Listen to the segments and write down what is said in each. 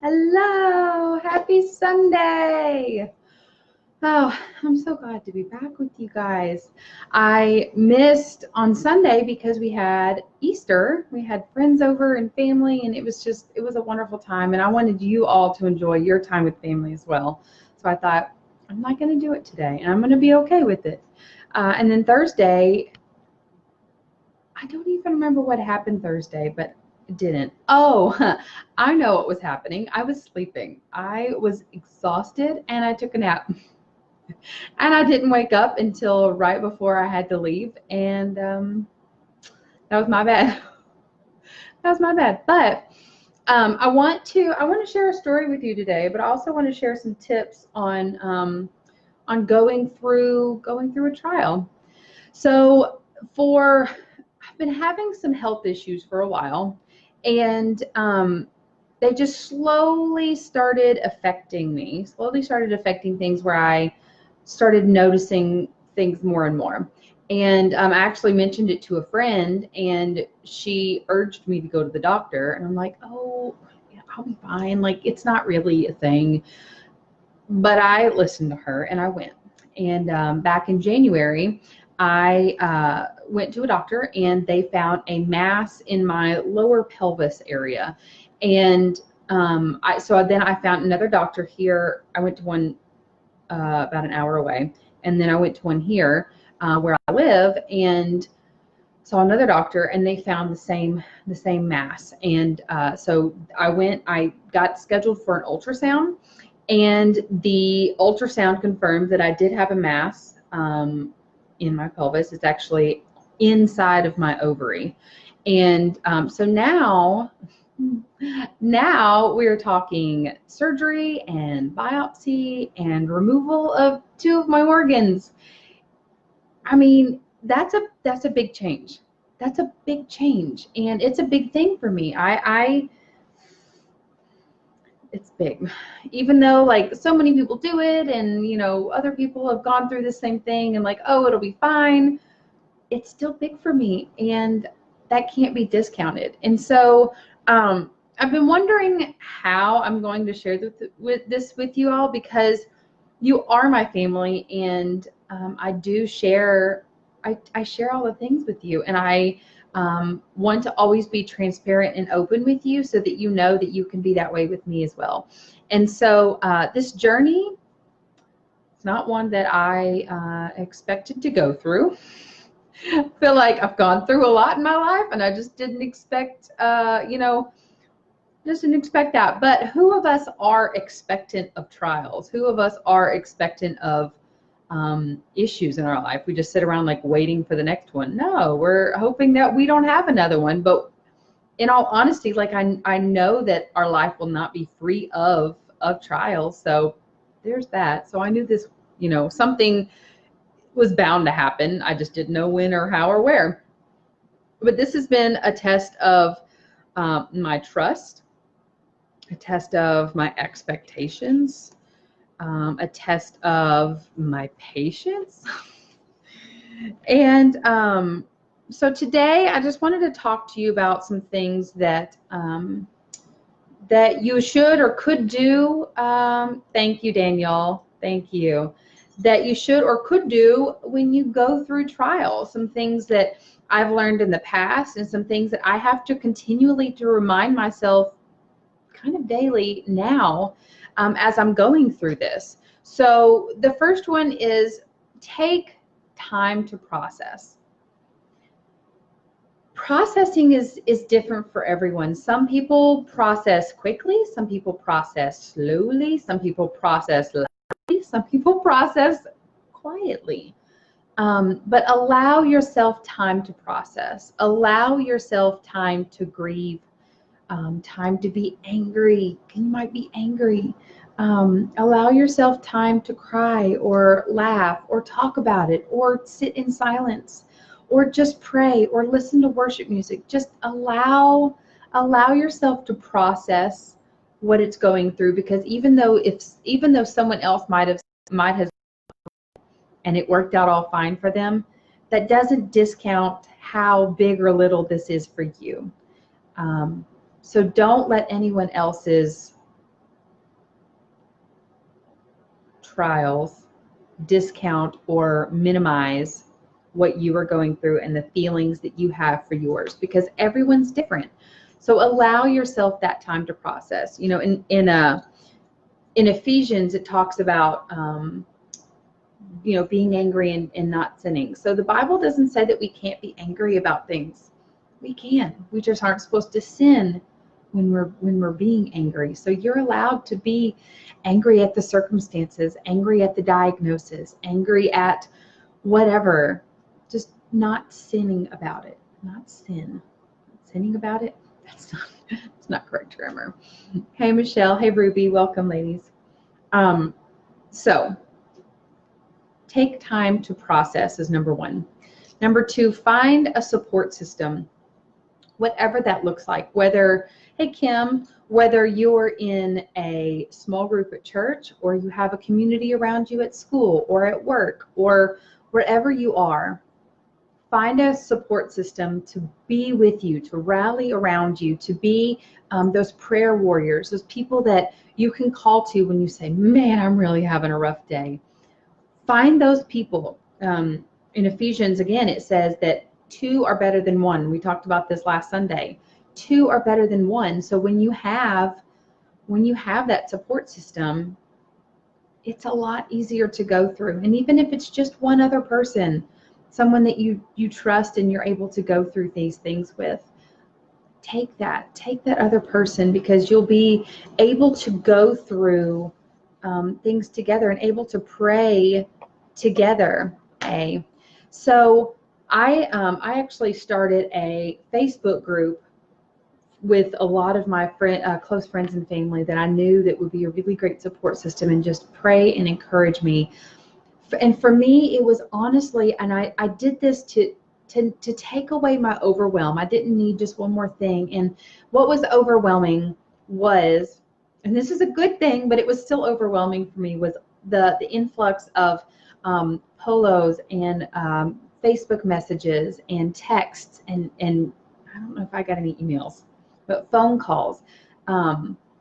Hello, happy Sunday. Oh, I'm so glad to be back with you guys. I missed on Sunday because we had Easter. We had friends over and family, and it was a wonderful time. And I wanted you all to enjoy your time with family as well. So I thought, I'm not going to do it today, and I'm going to be okay with it. And then Thursday, I don't even remember what happened Thursday, but it didn't. Oh, I know what was happening. I was sleeping. I was exhausted and I took a nap. And I didn't wake up until right before I had to leave. And that was my bad. That was my bad. But I want to share a story with you today, but I also want to share some tips on going through a trial. So I've been having some health issues for a while, and they just slowly started affecting things where I started noticing things more and more. And I actually mentioned it to a friend, and she urged me to go to the doctor. And I'm like, oh, yeah, I'll be fine. Like, it's not really a thing. But I listened to her and I went. And back in January, I went to a doctor and they found a mass in my lower pelvis area. And then I found another doctor here. I went to one about an hour away, and then I went to one here where I live and saw another doctor, and they found the same mass. And so I got scheduled for an ultrasound, and the ultrasound confirmed that I did have a mass in my pelvis. It's actually inside of my ovary. And so now we're talking surgery and biopsy and removal of 2 of my organs. I mean, that's a big change. That's a big change, and it's a big thing for me. It's big. Even though like so many people do it, and other people have gone through the same thing and like, oh, it'll be fine. It's still big for me, and that can't be discounted. And so I've been wondering how I'm going to share this with you all, because you are my family, and I share all the things with you, and I want to always be transparent and open with you so that you know that you can be that way with me as well. And so this journey, it's not one that I expected to go through. I feel like I've gone through a lot in my life, and I just didn't expect, just didn't expect that. But who of us are expectant of trials? Who of us are expectant of issues in our life? We just sit around like waiting for the next one. No, we're hoping that we don't have another one. But in all honesty, like I know that our life will not be free of trials. So there's that. So I knew this, something was bound to happen. I just didn't know when or how or where. But this has been a test of my trust, a test of my expectations, a test of my patience. And so today I just wanted to talk to you about some things that that you should or could do. Thank you, Daniel. Thank you. That you should or could do when you go through trials. Some things that I've learned in the past, and some things that I have to continually to remind myself kind of daily now as I'm going through this. So the first one is take time to process. Processing is different for everyone. Some people process quickly, some people process slowly, some people process loudly, some people process quietly. But allow yourself time to process. Allow yourself time to grieve, time to be angry. You might be angry. Allow yourself time to cry or laugh or talk about it or sit in silence or just pray or listen to worship music. Just allow yourself to process what it's going through, because even though someone else might have and it worked out all fine for them, that doesn't discount how big or little this is for you. So don't let anyone else's trials discount or minimize what you are going through and the feelings that you have for yours, because everyone's different. So allow yourself that time to process. You know, in Ephesians, it talks about being angry and not sinning. So the Bible doesn't say that we can't be angry about things. We can. We just aren't supposed to sin when we're being angry. So you're allowed to be angry at the circumstances, angry at the diagnosis, angry at whatever, just not sinning about it. Not sinning about it. It's not correct grammar. Hey Michelle, hey Ruby, welcome ladies. So take time to process is number one. Number two, find a support system, whatever that looks like. Whether, hey Kim, whether you're in a small group at church, or you have a community around you at school or at work, or wherever you are, find a support system to be with you, to rally around you, to be those prayer warriors, those people that you can call to when you say, man, I'm really having a rough day. Find those people. In Ephesians, again, it says that two are better than one. We talked about this last Sunday. Two are better than one. So when you have that support system, it's a lot easier to go through. And even if it's just one other person, someone that you trust and you're able to go through these things with, take that other person, because you'll be able to go through things together and able to pray together. Okay, so I actually started a Facebook group with a lot of my close friends and family that I knew that would be a really great support system and just pray and encourage me. And for me, it was honestly, and I did this to take away my overwhelm. I didn't need just one more thing. And what was overwhelming was, and this is a good thing, but it was still overwhelming for me, was the influx of polos and Facebook messages and texts and I don't know if I got any emails, but phone calls,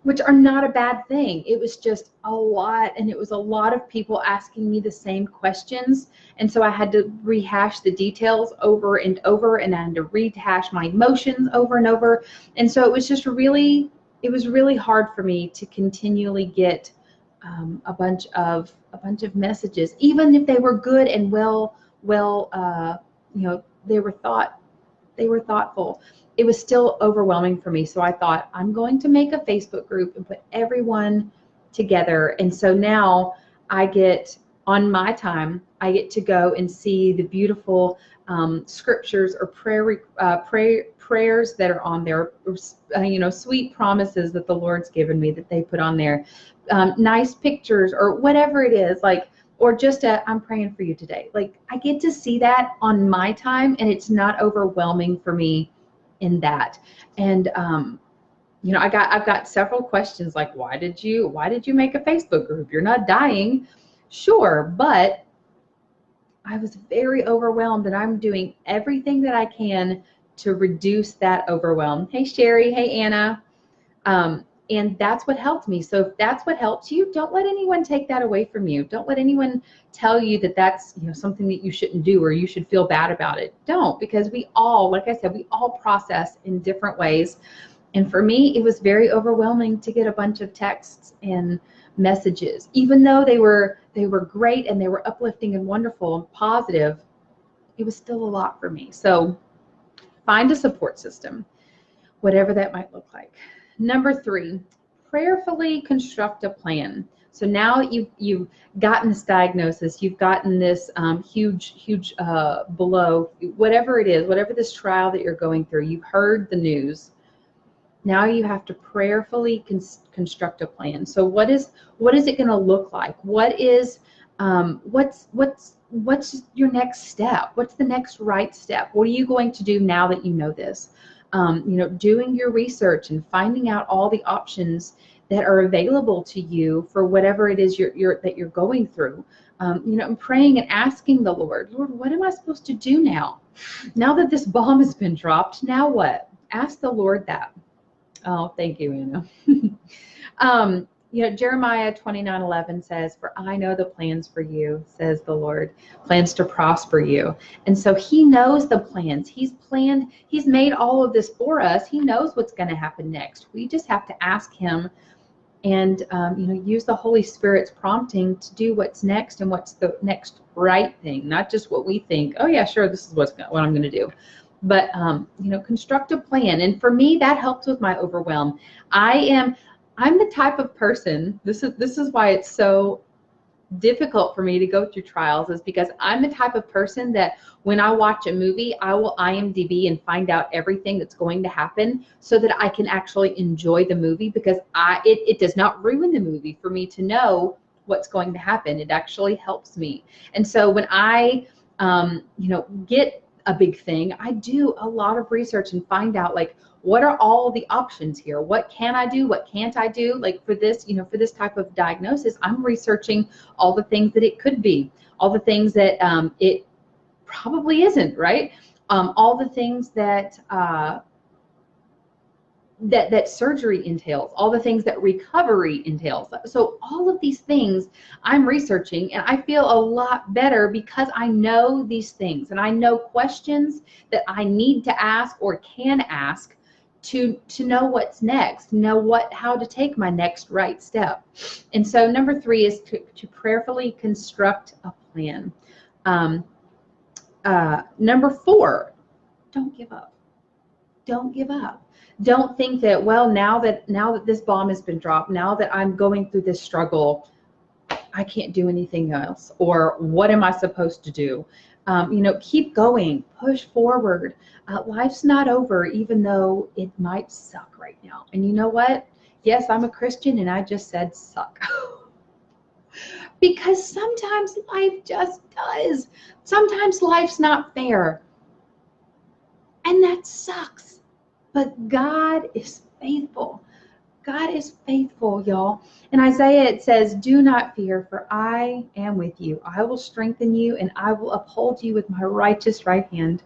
which are not a bad thing. It was just a lot, and it was a lot of people asking me the same questions, and so I had to rehash the details over and over, and I had to rehash my emotions over and over, and so it was just really hard for me to continually get a bunch of messages, even if they were good and they were thoughtful. It was still overwhelming for me. So I thought, I'm going to make a Facebook group and put everyone together. And so now I get, on my time, I get to go and see the beautiful scriptures or prayers that are on there, sweet promises that the Lord's given me that they put on there, nice pictures or whatever it is, or just I'm praying for you today. I get to see that on my time, and it's not overwhelming for me in that. And I've got several questions like, why did you make a Facebook group? You're not dying. Sure, but I was very overwhelmed, and I'm doing everything that I can to reduce that overwhelm. Hey Sherry, hey Anna. And that's what helped me. So if that's what helps you, don't let anyone take that away from you. Don't let anyone tell you that that's something that you shouldn't do or you should feel bad about it. Don't, because we all, like I said, we all process in different ways. And for me, it was very overwhelming to get a bunch of texts and messages, even though they were great and they were uplifting and wonderful and positive. It was still a lot for me. So find a support system, whatever that might look like. Number 3, prayerfully construct a plan. So now you've gotten this diagnosis, you've gotten this huge blow, whatever it is, whatever this trial that you're going through, you've heard the news. Now you have to prayerfully construct a plan. So what is it going to look like? What's your next step? What's the next right step? What are you going to do now that you know this? Doing your research and finding out all the options that are available to you for whatever it is that you're going through. And praying and asking the Lord, what am I supposed to do now? Now that this bomb has been dropped, now what? Ask the Lord that. Oh, thank you, Anna. Jeremiah 29:11 says, "For I know the plans for you, says the Lord, plans to prosper you." And so he knows the plans. He's made all of this for us. He knows what's going to happen next. We just have to ask him and use the Holy Spirit's prompting to do what's next and what's the next right thing, not just what we think. Oh yeah, sure, this is what I'm going to do, but construct a plan. And for me, that helps with my overwhelm. I'm the type of person. This is why it's so difficult for me to go through trials, is because I'm the type of person that when I watch a movie, I will IMDb and find out everything that's going to happen so that I can actually enjoy the movie, because it does not ruin the movie for me to know what's going to happen. It actually helps me. And so when I get a big thing, I do a lot of research and find out, like, what are all the options here? What can I do? What can't I do? Like for this, for this type of diagnosis, I'm researching all the things that it could be, all the things that it probably isn't, right? All the things that that surgery entails, all the things that recovery entails. So all of these things I'm researching, and I feel a lot better because I know these things and I know questions that I need to ask or can ask to know what's next, know how to take my next right step. And so number 3 is to prayerfully construct a plan. Number 4, don't give up. Don't give up. Don't think that, well, now that this bomb has been dropped, now that I'm going through this struggle, I can't do anything else, or what am I supposed to do? Keep going, push forward. Life's not over, even though it might suck right now. And you know what? Yes, I'm a Christian, and I just said suck. Because sometimes life just does. Sometimes life's not fair. And that sucks. But God is faithful. God is faithful, y'all. In Isaiah, it says, "Do not fear, for I am with you. I will strengthen you, and I will uphold you with my righteous right hand."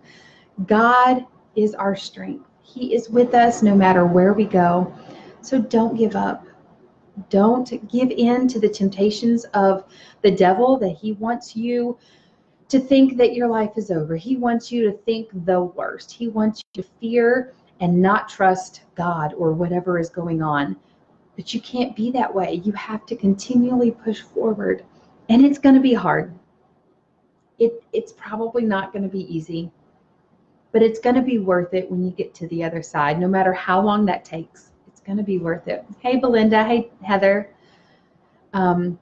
God is our strength. He is with us no matter where we go. So don't give up. Don't give in to the temptations of the devil, that he wants you to think that your life is over. He wants you to think the worst. He wants you to fear and not trust God or whatever is going on. But you can't be that way. You have to continually push forward. And it's going to be hard. It's probably not going to be easy. But it's going to be worth it when you get to the other side, no matter how long that takes. It's going to be worth it. Hey, Belinda. Hey, Heather.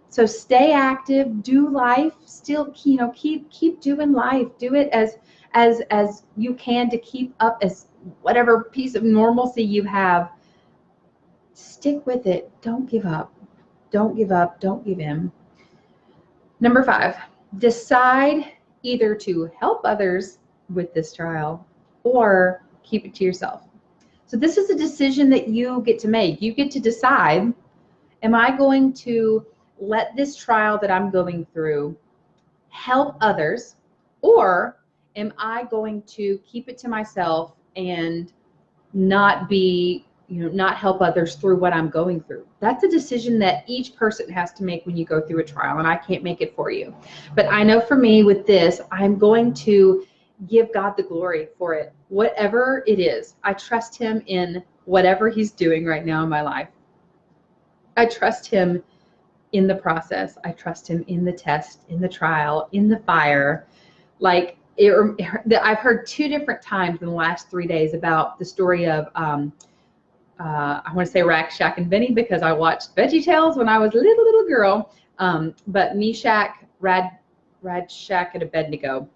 So stay active, do life, still, keep doing life. Do it as you can to keep up as whatever piece of normalcy you have. Stick with it. Don't give up. Don't give up. Don't give in. Number 5, decide either to help others with this trial or keep it to yourself. So this is a decision that you get to make. You get to decide, am I going to let this trial that I'm going through help others, or am I going to keep it to myself and not help others through what I'm going through? That's a decision that each person has to make when you go through a trial, and I can't make it for you. But I know for me with this, I'm going to give God the glory for it. Whatever it is, I trust him in whatever he's doing right now in my life. I trust him in the process. I trust him in the test, in the trial, in the fire. Like I've heard 2 different times in the last 3 days about the story of, I want to say Rack, Shack, and Benny, because I watched VeggieTales when I was a little girl. But Meshach, Shack, and Abednego.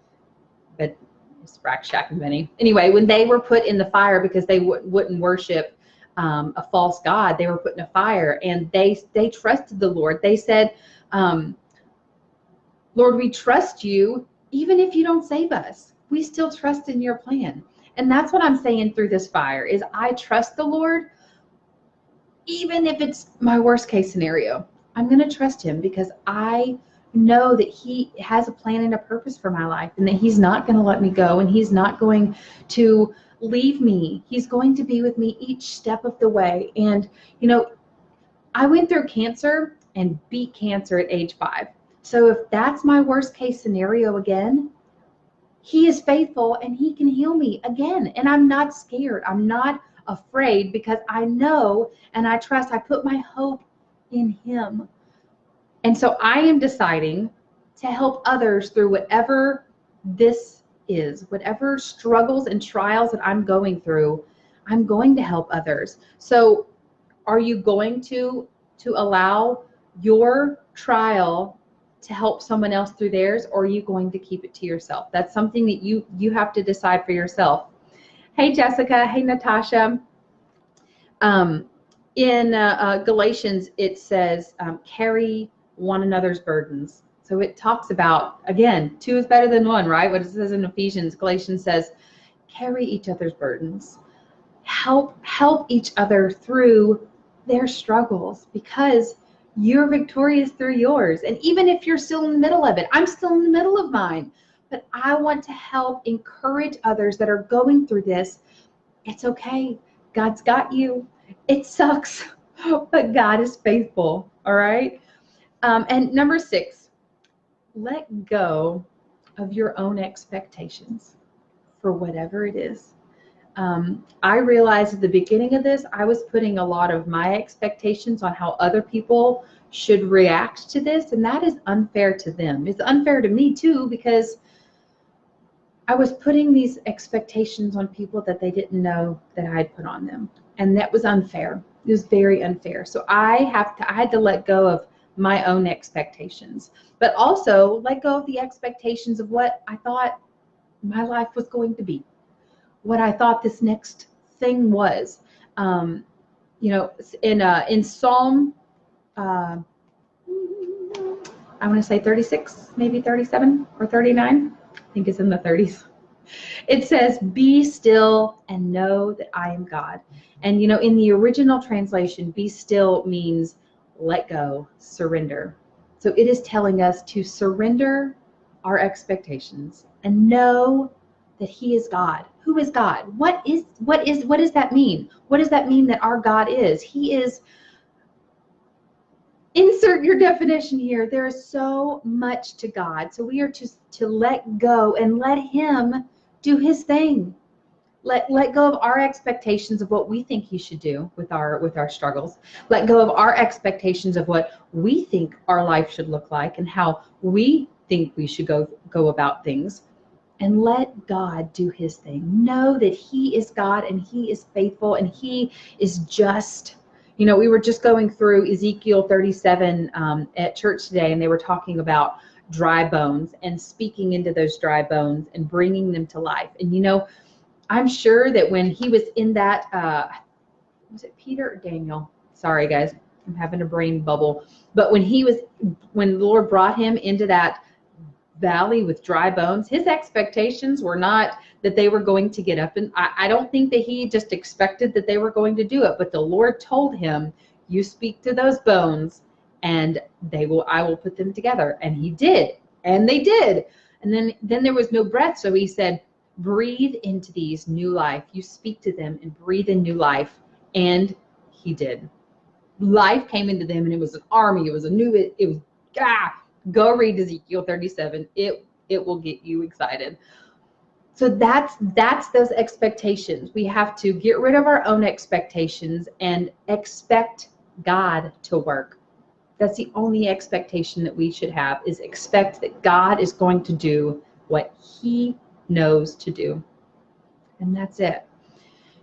But it's Rack, Shack, and Benny. Anyway, when they were put in the fire because they wouldn't worship a false god, they were put in a fire, and they trusted the Lord. They said, Lord, we trust you even if you don't save us. We still trust in your plan. And that's what I'm saying through this fire, is I trust the Lord even if it's my worst case scenario. I'm going to trust him because I know that he has a plan and a purpose for my life, and that he's not going to let me go, and he's not going to leave me. He's going to be with me each step of the way. And I went through cancer and beat cancer at age 5. So if that's my worst case scenario again, he is faithful and he can heal me again. And I'm not scared. I'm not afraid because I know and I trust. I put my hope in him. And so I am deciding to help others through whatever this is, whatever struggles and trials that I'm going through, I'm going to help others. So are you going to allow your trial to help someone else through theirs, or are you going to keep it to yourself? That's something that you have to decide for yourself. Hey, Jessica. Hey, Natasha. In Galatians, it says, carry one another's burdens. So it talks about, again, 2 is better than 1, right? What it says in Ephesians, Galatians says, carry each other's burdens. Help each other through their struggles, because you're victorious through yours. And even if you're still in the middle of it, I'm still in the middle of mine, but I want to help encourage others that are going through this. It's okay. God's got you. It sucks, but God is faithful. All right. And number 6, let go of your own expectations for whatever it is. I realized at the beginning of this, I was putting a lot of my expectations on how other people should react to this, and that is unfair to them. It's unfair to me too, because I was putting these expectations on people that they didn't know that I had put on them, and that was unfair. It was very unfair. So I had to let go of my own expectations, but also let go of the expectations of what I thought my life was going to be, what I thought this next thing was. In Psalm, I want to say 36, maybe 37 or 39. I think it's in the 30s. It says, be still and know that I am God. And, in the original translation, be still means let go, surrender. So it is telling us to surrender our expectations and know that he is God. Who is God? What does that mean? What does that mean that our God is? He is, insert your definition here. There is so much to God. So we are to let go and let him do his thing. Let go of our expectations of what we think he should do with our struggles. Let go of our expectations of what we think our life should look like and how we think we should go about things. And let God do his thing. Know that he is God and he is faithful and he is just. We were just going through Ezekiel 37 at church today, and they were talking about dry bones and speaking into those dry bones and bringing them to life. And I'm sure that when he was in that, was it Peter or Daniel? Sorry, guys, I'm having a brain bubble. But when the Lord brought him into that valley with dry bones, his expectations were not that they were going to get up. And I don't think that he just expected that they were going to do it, but the Lord told him, you speak to those bones and I will put them together. And he did, and they did. And then there was no breath. So he said, breathe into these new life. You speak to them and breathe in new life. And he did. Life came into them, and it was an army. It was go read Ezekiel 37. It will get you excited. So that's those expectations. We have to get rid of our own expectations and expect God to work. That's the only expectation that we should have, is expect that God is going to do what he knows to do. And that's it.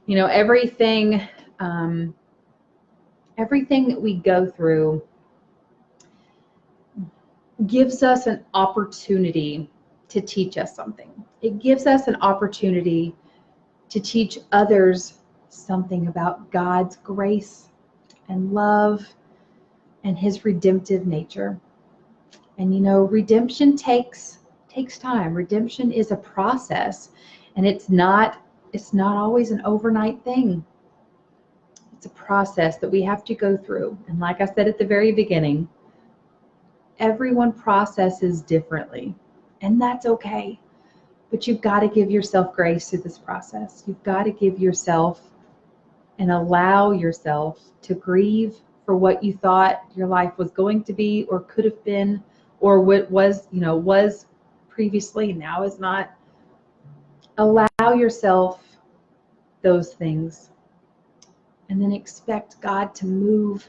Everything that we go through gives us an opportunity to teach us something. It gives us an opportunity to teach others something about God's grace and love and his redemptive nature. And redemption takes time. Redemption is a process, and it's not always an overnight thing. It's a process that we have to go through. And like I said at the very beginning, everyone processes differently, and that's okay. But you've got to give yourself grace through this process. You've got to give yourself and allow yourself to grieve for what you thought your life was going to be or could have been, or what was, was previously, now is not. Allow yourself those things, and then expect God to move.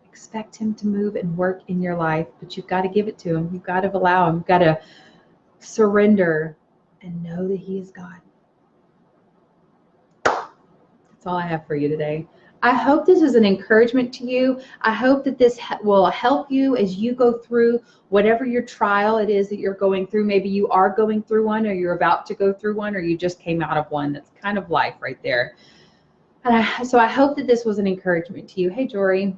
Expect him to move and work in your life, but you've got to give it to him. You've got to allow him. You've got to surrender and know that he is God. That's all I have for you today. I hope this is an encouragement to you. I hope that this will help you as you go through whatever your trial it is that you're going through. Maybe you are going through one, or you're about to go through one, or you just came out of one. That's kind of life right there. And so I hope that this was an encouragement to you. Hey, Jory.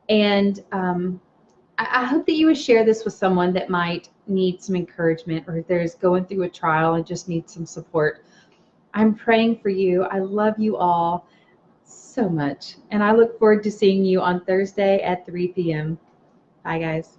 And I hope that you would share this with someone that might need some encouragement, or there's going through a trial and just needs some support. I'm praying for you. I love you all so much. And I look forward to seeing you on Thursday at 3 p.m. Bye, guys.